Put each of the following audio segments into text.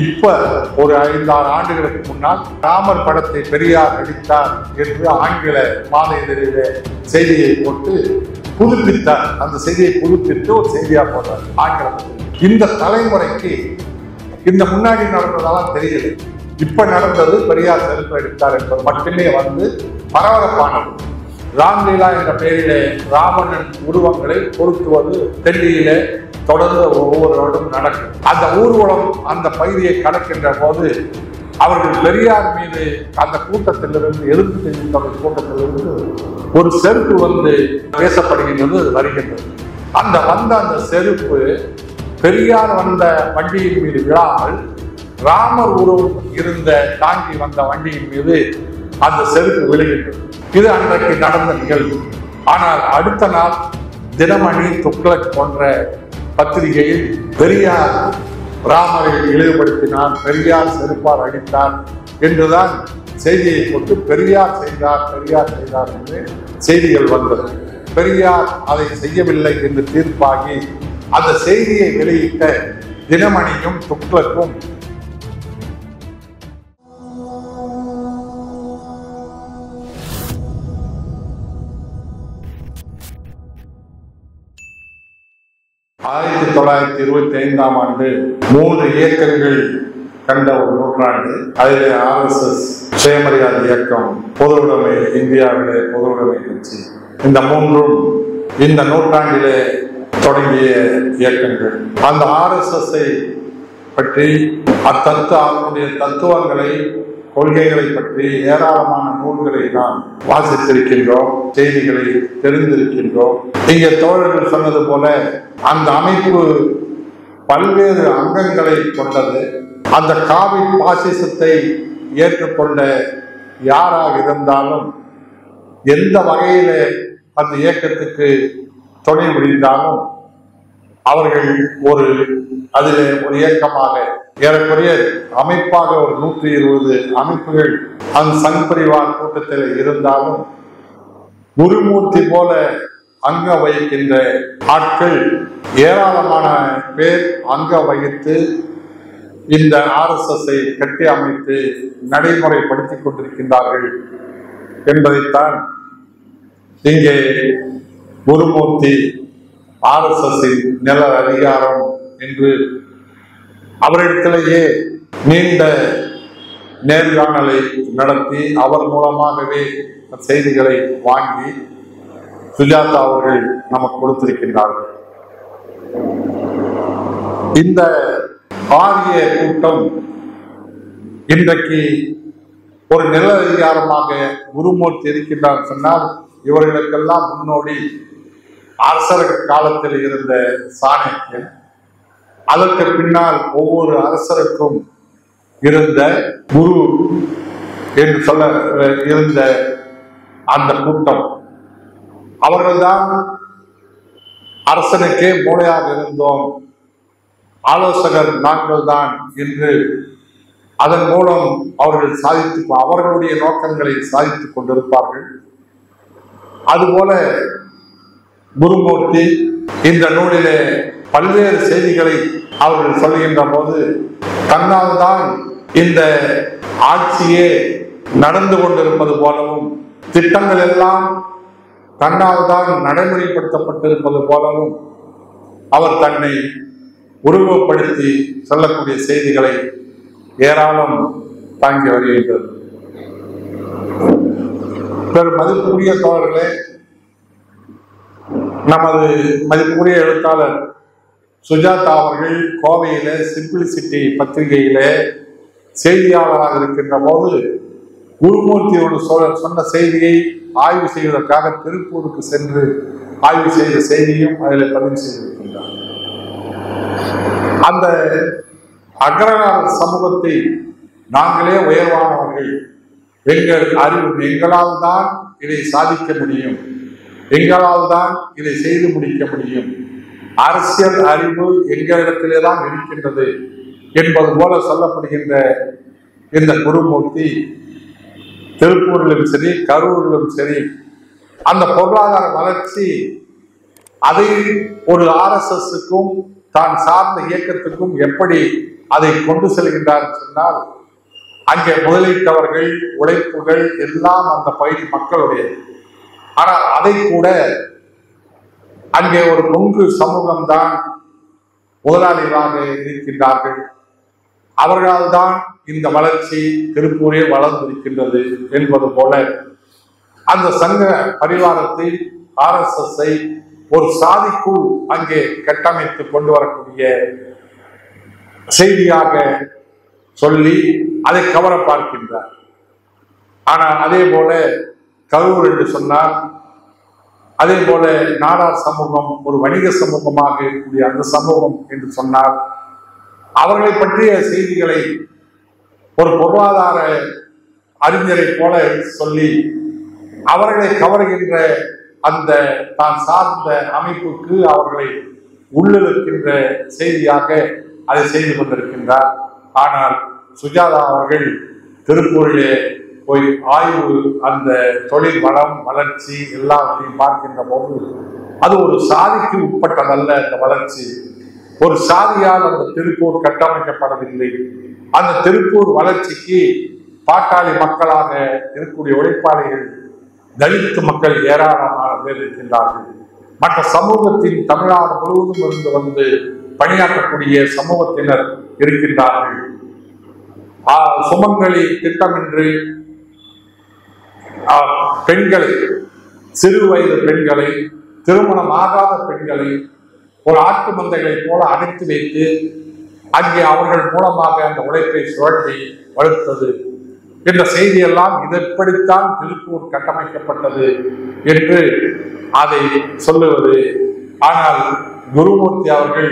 இப்ப ஒரு 5-6 ஆண்டுகளுக்கு முன்னால் ராமர் படத்தை பெரியார் நடித்தார் என்று ஆங்கில மாத இதழிலே செய்தியை போட்டு புதுப்பித்தார். அந்த செய்தியை புதுப்பித்து ஒரு செய்தியா போடுறார் ஆங்கிலம். இந்த தலைமுறைக்கு இந்த முன்னாடி நடந்ததெல்லாம் தெரியல. இப்ப நடந்தது பெரியார் செருப்பு எடுத்தார் என்பது மட்டுமே பரபரப்பானது. ராம்லீலா என்ற பெயரிலே ராவணன் உருவங்களை பொருத்துவது டெல்லியிலே தொடர்ந்து ஒவ்வொரு வருடம் நடக்கும். அந்த ஊர்வலம் அந்த பகுதியை கடக்கின்ற போது அவர்கள் பெரியார் மீது அந்த கூட்டத்திலிருந்து எதிர்ப்பு தெரிவித்த கூட்டத்திலிருந்து ஒரு செருப்பு பேசப்படுகின்றது, வருகின்றது. அந்த செருப்பு பெரியார் வந்த வண்டியின் மீது விழாமல் ராமர் உருவம் இருந்த தாங்கி வந்த வண்டியின் மீது அந்த செருப்பு விழுகின்றது. இது அன்றைக்கு நடந்த நிகழ்வு. ஆனால் அடுத்த நாள் தினமணி, துக்ளக் போன்ற பத்திரிகையில் பெரியார் ராமரை இழிவுபடுத்தினார், பெரியார் செருப்பால் அடித்தார் என்றுதான் செய்தியை போட்டு பெரியார் செய்தார் என்று செய்திகள் வந்தது. பெரியார் அதை செய்யவில்லை என்று தீர்ப்பாகி அந்த செய்தியை வெளியிட்ட தினமணியும் துக்ளக்கும் ஆண்டு 1925 3 இயக்கங்கள் கண்ட ஒரு நூற்றாண்டு. அதிலே RSS சுயமரியாதை இயக்கம், பொதுவுடைமை, இந்தியாவிலே பொதுவுடைமை கட்சி, இந்த மூன்றும் இந்த நூற்றாண்டிலே தொடங்கிய இயக்கங்கள். அந்த RSS-ஐ பற்றி அவருடைய தத்துவங்களை, கொள்கைகளை பற்றி ஏராளமான நூல்களை நாம் வாசித்திருக்கின்றோம், செய்திகளை தெரிந்திருக்கின்றோம். இங்கே தோழர்கள் சொன்னது போல அந்த அமைப்பு பல்வேறு அங்கங்களை கொண்டது. அந்த காவி பாசிசத்தை ஏற்றுக்கொண்ட யாராக இருந்தாலும், எந்த வகையில அந்த இயக்கத்துக்கு துணை புரிந்தாலும் அவர்கள் அதில் ஒரு இயக்கமாக ஏறக்குறைய அமைப்பாக ஒரு 120 அமைப்புகள் அந்த சங் பரிவார் கூட்டத்தில் இருந்தாலும் குருமூர்த்தி போல அங்க வகிக்கின்ற ஆட்கள் ஏராளமான பேர் அங்க வகித்து இந்த RSS-ஐ கட்டி அமைத்து நடைமுறைப்படுத்திக் கொண்டிருக்கின்றார்கள் என்பதைத்தான் இங்கே குருமூர்த்தி RSS-இன் நில அதிகாரம் என்று அவரிடத்திலேயே நீண்ட நேர்காணலை நடத்தி அவர் மூலமாகவே செய்திகளை வாங்கி சுஜாதா அவர்கள் நமக்கு கொடுத்திருக்கின்றார்கள். இந்த ஆரிய கூட்டம் இன்றைக்கு ஒரு நில அதிகாரமாக குருமூர்த்தி இருக்கின்றார் சொன்னால், இவர்களுக்கெல்லாம் முன்னோடி அரசர் காலத்தில் இருந்த சாணக்கியன், அதற்கு பின்னால் ஒவ்வொரு அரசருக்கும் இருந்த குரு என்று சொல்ல இருந்த அந்த கூட்டம், அவர்கள்தான் அரசனுக்கே மூளையாக இருந்தோம், ஆலோசகர் நாங்கள் தான் என்று அதன் மூலம் அவர்கள் அவர்களுடைய நோக்கங்களை சாதித்துக் கொண்டிருப்பார்கள். அதுபோல குருமூர்த்தி இந்த நூலிலே பல்வேறு செய்திகளை அவர்கள் சொல்லுகின்ற போது, தன்னால் தான் இந்த ஆட்சியே நடந்து கொண்டிருப்பது போலவும், திட்டங்கள் எல்லாம் தன்னால் தான் நடைமுறைப்படுத்தப்பட்டிருப்பது போலவும் அவர் தன்னை உருவப்படுத்தி சொல்லக்கூடிய செய்திகளை ஏராளம் தாங்கி வருகின்றது. மதிப்புக்குரிய தோழர்களே, நமது மதிப்புக்குரிய எழுத்தாளர் சுஜாதா அவர்கள் கோவையில சிம்பிளிசிட்டி பத்திரிகையில செய்தியாளராக இருக்கின்ற போது குருமூர்த்தியோடு சொன்ன செய்தியை ஆய்வு செய்வதற்காக திருப்பூருக்கு சென்று ஆய்வு செய்த செய்தியும் அதில் பதிவு செய்திருக்கின்றார். அந்த அக்ரகார சமூகத்தை நாங்களே உயர்வானவர்கள், எங்களால் தான் இதை சாதிக்க முடியும், எங்களால் தான் இதை செய்து முடிக்க முடியும், அரசியல் அறிவு எங்களிடத்திலே தான் இருக்கின்றது என்பது போல சொல்லப்படுகின்ற இந்த குருமூர்த்தி திருப்பூரிலும் சரி, கரூரிலும் சரி, அந்த பொருளாதார வளர்ச்சி அதை ஒரு RSS-க்கும் தான் சார்ந்த இயக்கத்துக்கும் எப்படி அதை கொண்டு செல்கின்றார் சொன்னால் அங்கே முதலீட்டவர்கள் உழைப்புகள் எல்லாம் அந்த பகுதி மக்களுடையது. ஆனால் அதை கூட அங்கே ஒரு கொங்கு சமூகம்தான் முதலாளிகளாக இருக்கின்றார்கள். அவர்களால் தான் இந்த வளர்ச்சி திருப்பூரில் வளர்ந்திருக்கின்றது என்பது போல அந்த சங்க பரிவாரத்தை RSS ஒரு சாதிக்குள் அங்கே கட்டமைத்து கொண்டு வரக்கூடிய செய்தியாக சொல்லி அதை கவர பார்க்கின்றார். ஆனால் அதே போல கரூர் என்று சொன்னார், அதே போல நாடார் சமூகம் ஒரு வணிக சமூகமாக இருக்கக்கூடிய அந்த சமூகம் என்று சொன்னார். அவர்களை பற்றிய செய்திகளை ஒரு பொருளாதார அறிஞரை போல சொல்லி அவர்களை கவர்கின்ற அந்த தான் சார்ந்த அமைப்புக்கு அவர்களை உள்ளிருக்கின்ற செய்தியாக அதை செய்து கொண்டிருக்கின்றார். ஆனால் சுஜாதா அவர்கள் திருப்பூரிலே போய் ஆய்வு அந்த தொழில் வளம் வளர்ச்சி எல்லாத்தையும் பார்க்கின்ற போது அது ஒரு சாதிக்கு உட்பட்டதல்ல. அந்த வளர்ச்சி ஒரு சாதியால் அந்த திருப்பூர் கட்டமைக்கப்படவில்லை. அந்த திருப்பூர் வளர்ச்சிக்கு பாட்டாளி மக்களாக இருக்கக்கூடிய உழைப்பாளிகள் தலித்து மக்கள் ஏராளமான பேர் இருக்கின்றார்கள். மற்ற சமூகத்தின் தமிழ்நாடு முழுவதும் இருந்து வந்து பணியாற்றக்கூடிய சமூகத்தினர் இருக்கின்றார்கள். சுமங்கலி திட்டம் என்று பெண்களை, சிறு வயது பெண்களை, திருமணம் ஆகாத பெண்களை ஒரு ஆட்டு மந்தைகளை போல அடைத்து வைத்து அங்கே அவர்கள் மூலமாக அந்த உழைப்பை சுழற்றி வளர்த்தது என்ற செய்தியெல்லாம் இதற்படித்தான் திருப்பூர் கட்டமைக்கப்பட்டது என்று அதை சொல்லுவது. ஆனால் குருமூர்த்தி அவர்கள்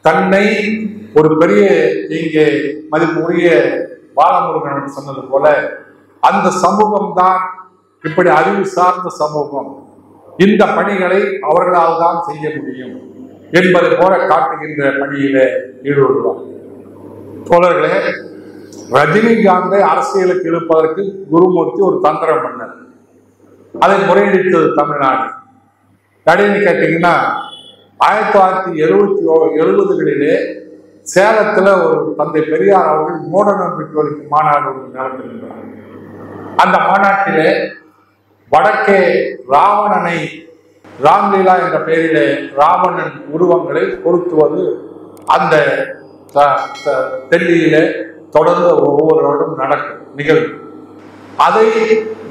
தன்னை ஒரு பெரிய இங்கே மதிப்புரிய பாலமுருகன் சொன்னது போல அந்த சமூகம்தான் இப்படி அறிவு சார்ந்த சமூகம், இந்த பணிகளை அவர்களால் தான் செய்ய முடியும் என்பதை போல காட்டுகின்ற பணியில ஈடுபடுவார். தோழர்களே, ரஜினிகாந்தை அரசியலுக்கு இழுப்பதற்கு குருமூர்த்தி ஒரு தந்திரம் பண்ணார். அதை முறையடித்தது தமிழ்நாடு. கடைன்னு கேட்டீங்கன்னா 1970களிலே சேலத்துல ஒரு தந்தை பெரியார் அவர்கள் மூட நம்பிக்கை மாநாடு நடத்துகின்றார். அந்த மாநாட்டிலே வடக்கே ராவணனை, ராம்லீலா என்ற பெயரிலே ராவணன் உருவங்களை பொருத்துவது அந்த டெல்லியிலே தொடர்ந்து ஒவ்வொரு வருடம் நடக்கும் நிகழ்வு. அதை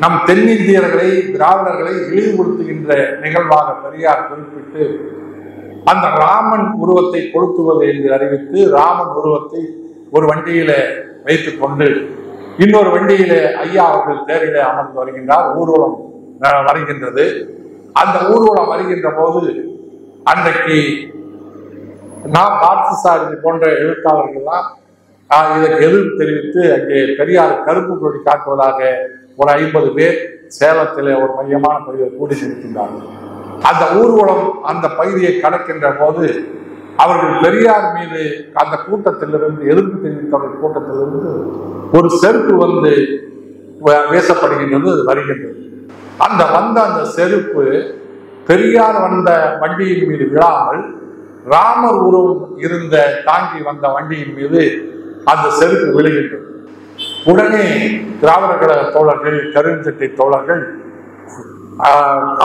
நம் தென்னிந்தியர்களை, திராவிடர்களை இழிவுபடுத்துகின்ற நிகழ்வாக பெரியார் குறிப்பிட்டு அந்த ராமன் உருவத்தை கொளுத்துவது என்று அறிவித்து ராமன் உருவத்தை ஒரு வண்டியில வைத்துக் கொண்டு இன்னொரு வண்டியிலே ஐயா அவர்கள் தேரிலே அமர்ந்து வருகின்றார். ஊர்வலம் வருகின்றது. அந்த ஊர்வலம் வருகின்ற போது அன்றைக்கு நாம் பார்த்தசாரதி போன்ற எழுத்தாளர்கள்லாம் இதற்கு எதிர்ப்பு தெரிவித்து அங்கே பெரியார் கருப்பு கொடி காட்டுவதாக ஒரு 50 பேர் சேலத்திலே ஒரு மையமான பகுதியை கூடி நிற்கின்றார்கள். அந்த ஊர்வலம் அந்த பகுதியை கடக்கின்ற போது அவர்கள் பெரியார் மீது அந்த கூட்டத்திலிருந்து எதிர்ப்பு தெரிவித்தவர்கள் கூட்டத்திலிருந்து ஒரு செருப்பு வந்து வீசப்படுகின்றது, வருகின்றது. அந்த செருப்பு பெரியார் வந்த வண்டியின் மீது விழாமல் ராமர் உருவம் இருந்த தாங்கி வந்த வண்டியின் மீது அந்த செருப்பு விழுகின்றது. உடனே திராவிட கழக தோழர்கள், கருஞ்சட்டை தோழர்கள்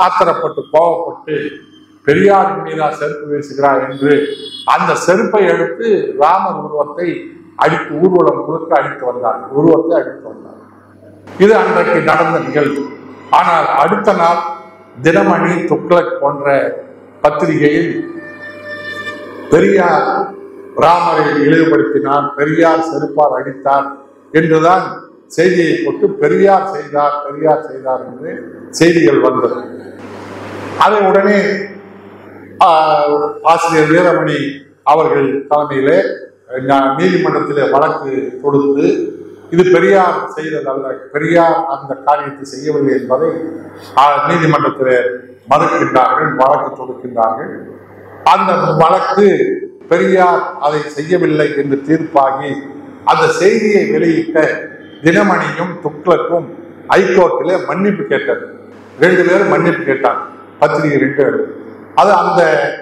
ஆத்திரப்பட்டு கோபப்பட்டு பெரியாரின் மீதா செருப்பு வீசுகிறார் என்று அந்த செருப்பை எடுத்து ராமர் உருவத்தை அடித்து ஊர்வலம் முழுக்க அடித்து வந்தார். உருவத்தை அடித்து வந்தார். இது அன்றைக்கு நடந்த நிகழ்வு. ஆனால் அடுத்த நாள் தினமணி, துக்ளக் போன்ற பத்திரிகையில் பெரியார் ராமரை இழிவுபடுத்தினார், பெரியார் செருப்பால் அடித்தார் என்றுதான் செய்தியை போட்டு பெரியார் செய்தார், பெரியார் செய்தார் என்று செய்திகள் வந்தது. அதை உடனே ஆசிரியர் வீரமணி அவர்கள் தலைமையிலே நீதிமன்றத்திலே வழக்கு கொடுத்து இது பெரியார் செய்ததல்ல, பெரியார் அந்த காரியத்தை செய்யவில்லை என்பதை நீதிமன்றத்திலே மறுக்கின்றார்கள், வழக்கு தொடுக்கின்றார்கள். அந்த வழக்கு பெரியார் அதை செய்யவில்லை என்று தீர்ப்பாகி அந்த செய்தியை வெளியிட்ட தினமணியும் துக்ளக்கும் ஹைகோர்ட்டிலே மன்னிப்பு கேட்டது. 2 பேரும் மன்னிப்பு கேட்டாங்க, பத்திரிகை 2 பேரும். அது அந்த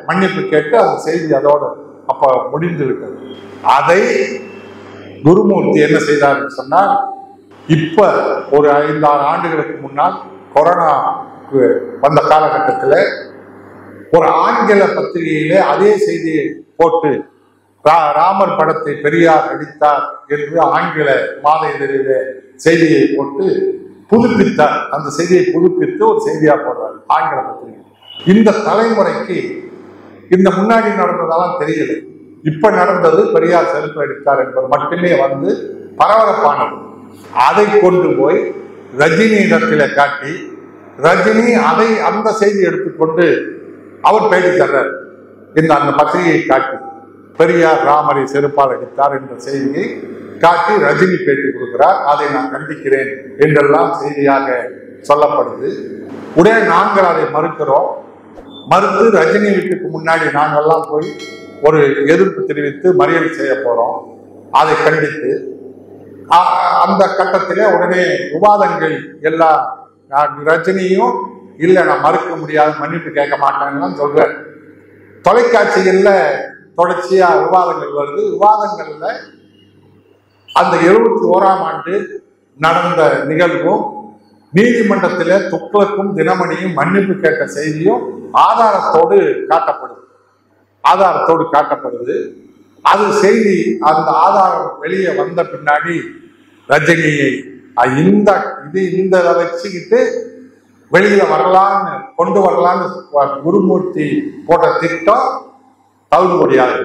மன்னிப்பு கேட்டு அந்த செய்தி அதோடு அப்ப முடிந்து விட்டது. அதை குருமூர்த்தி என்ன செய்தார் சொன்னால், இப்ப ஒரு 5-6 ஆண்டுகளுக்கு முன்னால் கொரோனா வந்த காலகட்டத்தில் ஒரு ஆங்கில பத்திரிகையிலே அதே செய்தியை போட்டு ராமர் படத்தை பெரியார் அடித்தார் என்று ஆங்கில மாத இதழிலே செய்தியை போட்டு புதுப்பித்தார். அந்த செய்தியை புதுப்பித்து ஒரு செய்தியா போடுறார் ஆங்கில பத்திரிகை. இந்த தலைமுறைக்கு இந்த முன்னாடி நடந்ததெல்லாம் தெரியல. இப்ப நடந்தது பெரியார் செருப்பு அடித்தார் என்பது மட்டுமே வந்து பரபரப்பானது. அதை கொண்டு போய் ரஜினி இடத்தில காட்டி, ரஜினி அதை அந்த செய்தி எடுத்துக்கொண்டு அவர் பேட்டி தர்றார். அந்த பத்திரிகையை காட்டி பெரியார் ராமரை செருப்பால் அடித்தார் என்ற செய்தியை காட்டி ரஜினி பேட்டி கொடுக்கிறார். அதை நான் கண்டிக்கிறேன் என்றெல்லாம் செய்தியாக சொல்லப்படுது. உடனே நாங்கள் அதை மறுக்கிறோம். மறுத்து ரஜினி வீட்டுக்கு முன்னாடி நாங்கள்லாம் போய் ஒரு எதிர்ப்பு தெரிவித்து மறியல் செய்ய போறோம். அதை கண்டித்து அந்த கட்டத்திலே உடனே விவாதங்கள் எல்லாம் ரஜினியும் இல்லை நான் மறுக்க முடியாது, மன்னிப்பு கேட்க மாட்டேன்னு சொல்றேன். தொலைக்காட்சிகள்ல தொடர்ச்சியா விவாதங்கள் வருது. விவாதங்கள்ல அந்த 71ஆம் ஆண்டு நடந்த நிகழ்வும் நீதிமன்றத்தில துக்ளக்கும் தினமணியும் மன்னிப்பு கேட்ட செய்தியும் ஆதாரத்தோடு காட்டப்படுது. அது செய்தி அந்த ஆதாரம் வெளியே வந்த பின்னாடி ரஜினியை இந்த வச்சுக்கிட்டு வெளியில கொண்டு வரலான்னு குருமூர்த்தி போட்ட திட்டம் தவிர முடியாது.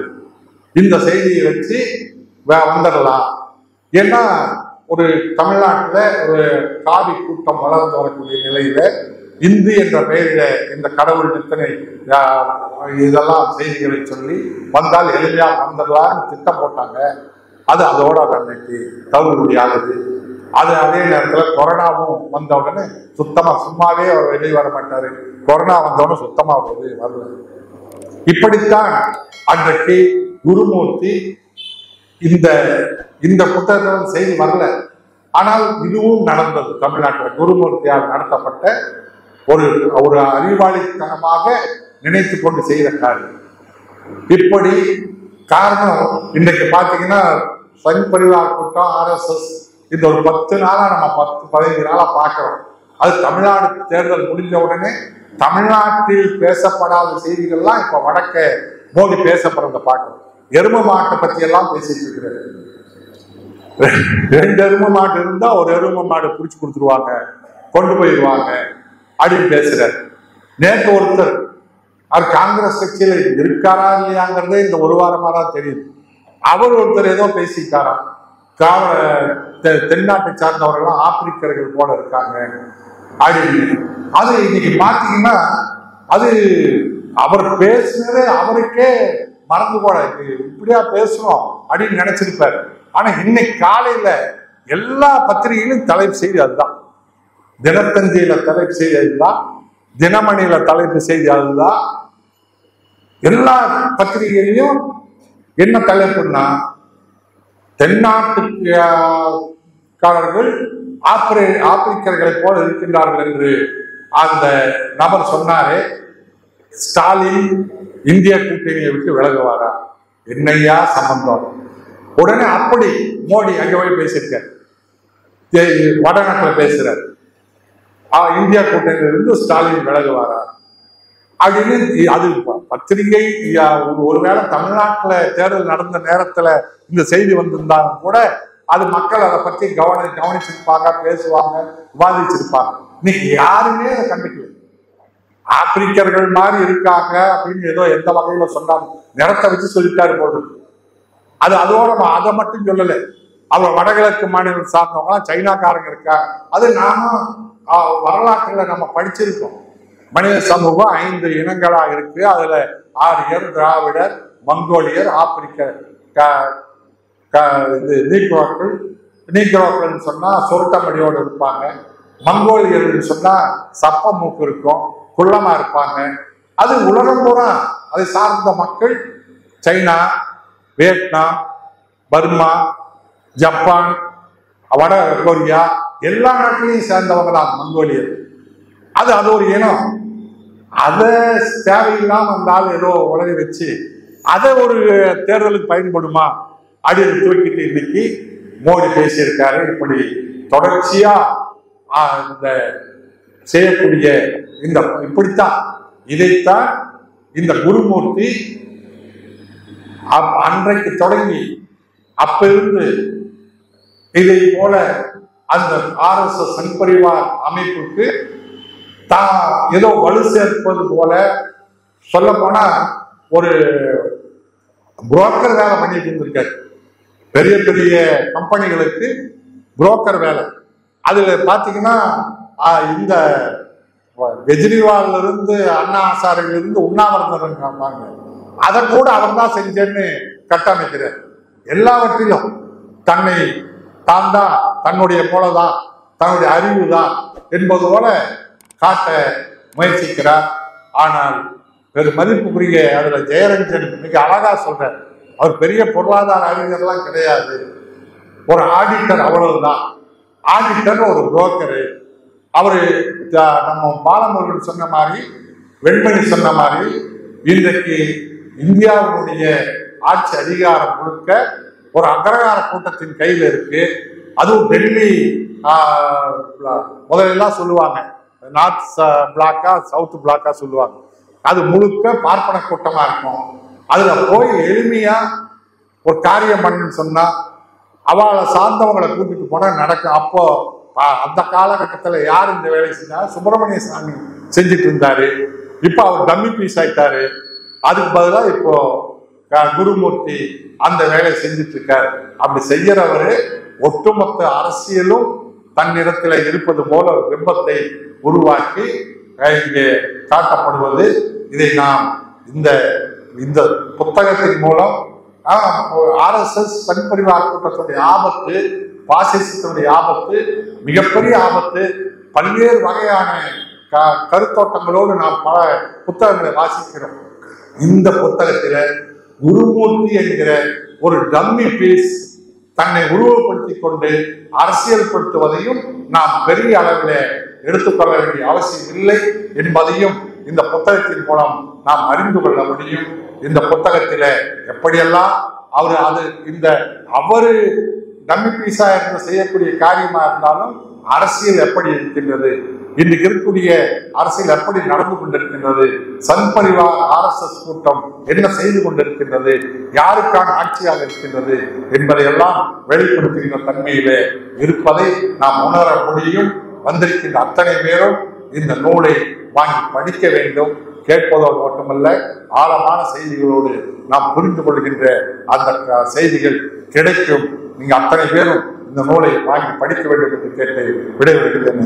இந்த செய்தியை வச்சு வந்துடலாம். ஏன்னா ஒரு தமிழ்நாட்டில் ஒரு காவி கூட்டம் வளர்ந்து வரக்கூடிய நிலையில இந்து என்ற பெயரில இந்த கடவுள் நித்தனை இதெல்லாம் செய்திகளை சொல்லி வந்தால் எளிமையா வந்துடலான்னு திட்டம் போட்டாங்க. அதோட அன்னைக்கு தவிர முடியாதது. அதே நேரத்தில் கொரோனாவும் வந்த உடனே சும்மாவே அவர் வெளியே வர மாட்டாரு. கொரோனா வந்தவுடனே சுத்தமா வரல. இப்படித்தான் அன்றைக்கு குருமூர்த்தி இந்த புத்தகத்தில் செய்தி வரல. ஆனால் இதுவும் நடந்தது. தமிழ்நாட்டில் குருமூர்த்தியால் நடத்தப்பட்ட ஒரு அறிவாளித்தனமாக நினைத்து கொண்டு செய்த காரியம். இப்படி காரணம் இன்றைக்கு பார்த்தீங்கன்னா சங் பரிவார் கூட்டம், RSS இந்த ஒரு 10 நாளா நம்ம 10-15 நாளா பார்க்கிறோம். அது தமிழ்நாடு தேர்தல் முடிஞ்ச உடனே தமிழ்நாட்டில் பேசப்படாத செய்திகள்லாம் இப்ப வடக்க மோடி பேசப்படுறத பார்க்கிறோம். எரும மாட்டை பத்தி எல்லாம் பேசிட்டு இருக்கிறாரு. 2 எரும மாடு இருந்தா ஒரு எரும மாடு பிடிச்சு கொடுத்துருவாங்க, கொண்டு போயிடுவாங்க அப்படின்னு பேசுறாரு. நேற்று ஒருத்தர் அவர் காங்கிரஸ் கட்சியில இருக்காரா இல்லையாங்கிறதே இந்த ஒரு வாரமா தான் தெரியுது. அவர் ஒருத்தர் ஏதோ பேசிட்டாராம், தென்னாட்டை சார்ந்தவர்கள் ஆப்பிரிக்கர்கள் போல இருக்காங்க அப்படின்னு. அது இன்னைக்கு பாத்தீங்கன்னா அது அவர் பேசுனதே அவருக்கே மறந்து போட இப்படியா பேசணும் அப்படின்னு நினைச்சிருப்பாரு. ஆனா இன்னைக்கு காலையில எல்லா பத்திரிகையிலும் தலைப்பு செய்தி அதுதான். தினத்தந்தியில தலைப்பு செய்தி அதுதான், தினமணியில தலைப்பு செய்தி அதுதான். எல்லா பத்திரிகையிலையும் என்ன தலைப்புன்னா, தென்னாட்டுக்காரர்கள் ஆப்பிரிக்கர்களை போல இருக்கின்றார்கள் என்று அந்த நபர் சொன்னாரே. ஸ்டாலின் இந்திய கூட்டணியை விட்டு விலகுவாரா? என்னையா சம்பந்தம்? உடனே அப்படி மோடி அங்க போய் பேசியிருக்கார், வடநாட்டில் பேசுறார். இந்தியா கூட்டணியிலிருந்து ஸ்டாலின் விலகுவாரா அப்படின்னு. அது பத்திரிகை ஒருவேளை தமிழ்நாட்டில் தேர்தல் நடந்த நேரத்துல இந்த செய்தி வந்திருந்தாலும் கூட அது மக்கள் அதை பற்றி கவனிச்சிருப்பாங்க, பேசுவாங்க, விவாதிச்சிருப்பாங்க. இன்னைக்கு யாருமே அதை கண்டுக்கல. ஆப்பிரிக்கர்கள் மாதிரி இருக்காங்க அப்படின்னு ஏதோ எந்த வகையில சொன்னாங்க, நிறத்தை வச்சு சொல்லிட்டாரு போது. அதோட அதை மட்டும் சொல்லலை. அவர் வடகிழக்கு மாநிலம் சார்ந்தவங்களாம் சைனாக்காரங்க இருக்காங்க. அது நாமும் வரலாற்றுல நம்ம படிச்சிருக்கோம். மனித சமூகம் 5 இனங்களா இருக்கு. அதுல ஆரியர், திராவிடர், மங்கோலியர், ஆப்பிரிக்க நீக்ரோக்கள் சொன்னா சுருட்டமடியோடு இருப்பாங்க. மங்கோலியர்கள் சொன்னா சப்ப மூக்கு இருக்கும், குள்ளமா இருப்பாங்க. அது உலகம் பூரா அதை சார்ந்த மக்கள் சைனா, வியட்நாம், பர்மா, ஜப்பான், வட கொரியா எல்லா நாட்டிலையும் சேர்ந்தவங்க தான் மங்கோலியர். அது ஒரு இனம். அதை தேவையில்லாம இருந்தாலும் ஏதோ உலகி வச்சு அதை ஒரு தேர்தலுக்கு பயன்படுமா அப்படின்னு தூக்கிட்டு இன்னைக்கு மோடி பேசியிருக்காரு. இப்படி தொடர்ச்சியா இந்த செய்யக்கூடிய இந்த இப்படித்தான் இதைத்தான் இந்த குருமூர்த்தி அன்றைக்கு தொடங்கி அப்பிருந்து இதை போல அந்த RSS சங் பரிவார் அமைப்புக்கு தான் ஏதோ வலு சேர்ப்பது போல சொல்ல போனா ஒரு புரோக்கர் வேலை பண்ணிட்டு இருந்திருக்காரு. பெரிய பெரிய கம்பெனிகளுக்கு புரோக்கர் வேலை. அதுல பாத்தீங்கன்னா இந்த கெஜ்ரிவால்ல இருந்து அண்ணா ஹசாரில இருந்து உண்ணாவிரதம் காப்பாங்க, அதை கூட அவர் தான் செஞ்சேன்னு கட்டமைக்கிறார். எல்லாவற்றிலும் தன்னை தான் தான் தன்னுடைய போலதான் தன்னுடைய அறிவு தான் என்பது போல காட்ட முயற்சிக்கிறார். ஆனால் பெரும் மதிப்புக்குரிய அதுல ஜெயரஞ்சன் மிக அழகா சொல்றார். அவர் பெரிய பொருளாதார அறிஞர்லாம் கிடையாது, ஒரு ஆடிட்டர், அவ்வளவுதான். ஆடிட்டர் ஒரு புரோக்கரு. அவரு நம்ம பாலமுருகன் சொன்ன மாதிரி, வெண்மணி சொன்ன மாதிரி, இன்றைக்கு இந்தியாவுடைய ஆட்சி அதிகாரம் முழுக்க ஒரு அக்ரகார கூட்டத்தின் கையில இருக்கு. அதுவும் டெல்லி முதலெல்லாம் சொல்லுவாங்க நார்த் பிளாக்கா சவுத் பிளாக்கா சொல்லுவாங்க. அது முழுக்க பார்ப்பன கூட்டமா இருக்கும். அதுல போய் எளிமையா ஒரு காரியம் பண்ணுன்னு சொன்னா அவளை சார்ந்தவங்களை கூட்டிட்டு போனா நடக்கும். அப்போ அந்த காலகட்டத்துல யார் இந்த வேலை செஞ்சா? சுப்பிரமணிய சாமி செஞ்சுட்டு இருந்தாரு. இப்ப அவர் டம்மி பீஸ் ஆயிட்டாரு. அதுக்கு பதிலாக இப்போ குருமூர்த்தி அந்த வேலையை செஞ்சுட்டு இருக்காரு. அப்படி செய்யறவரு ஒட்டுமொத்த அரசியலும் தன்னிடத்துல இருப்பது போல ஒரு பிம்பத்தை உருவாக்கி இங்கே காட்டப்படுவது. இதை நாம் இந்த இந்த புத்தகத்தின் மூலம் RSS சங் பரிவார் கூட்டத்துடைய ஆபத்து, பாசிசத்தினுடைய ஆபத்து, மிகப்பெரிய ஆபத்து, பல்வேறு வகையான கருத்தோட்டங்களோடு நாம் பல புத்தகங்களை வாசிக்கிறோம். இந்த புத்தகத்தில குருமூர்த்தி என்கிற ஒரு டம்மி பீஸ் தன்னை உருவப்படுத்திக் கொண்டு அரசியல்படுத்துவதையும் நாம் பெரிய அளவில் எடுத்துக்கொள்ள வேண்டிய அவசியம் இல்லை என்பதையும் இந்த புத்தகத்தின் மூலம் நாம் அறிந்து கொள்ள முடியும். இந்த புத்தகத்தில எப்படியெல்லாம் அவரு டம்மி பீஸா இருந்து செய்யக்கூடிய காரியமா இருந்தாலும் அரசியல் எப்படி இருக்கின்றது, இன்றைக்கு இருக்கக்கூடிய அரசியல் எப்படி நடந்து கொண்டிருக்கின்றது, சங் பரிவார் RSS கூட்டம் என்ன செய்து கொண்டிருக்கின்றது, யாருக்கான ஆட்சியாக இருக்கின்றது என்பதையெல்லாம் வெளிப்படுத்துகின்ற தன்மையிலே இருப்பதை நாம் உணர முடியும். வந்திருக்கின்ற அத்தனை பேரும் இந்த நூலை வாங்கி படிக்க வேண்டும். கேட்பதோடு மட்டுமல்ல, ஆழமான செய்திகளோடு நாம் புரிந்து கொள்கின்ற அந்த செய்திகள் கிடைக்கும். நீங்க அத்தனை பேரும் இந்த நூலை வாங்கி படிக்க வேண்டும் என்று கேட்டு விடைபெறுகிறேன்.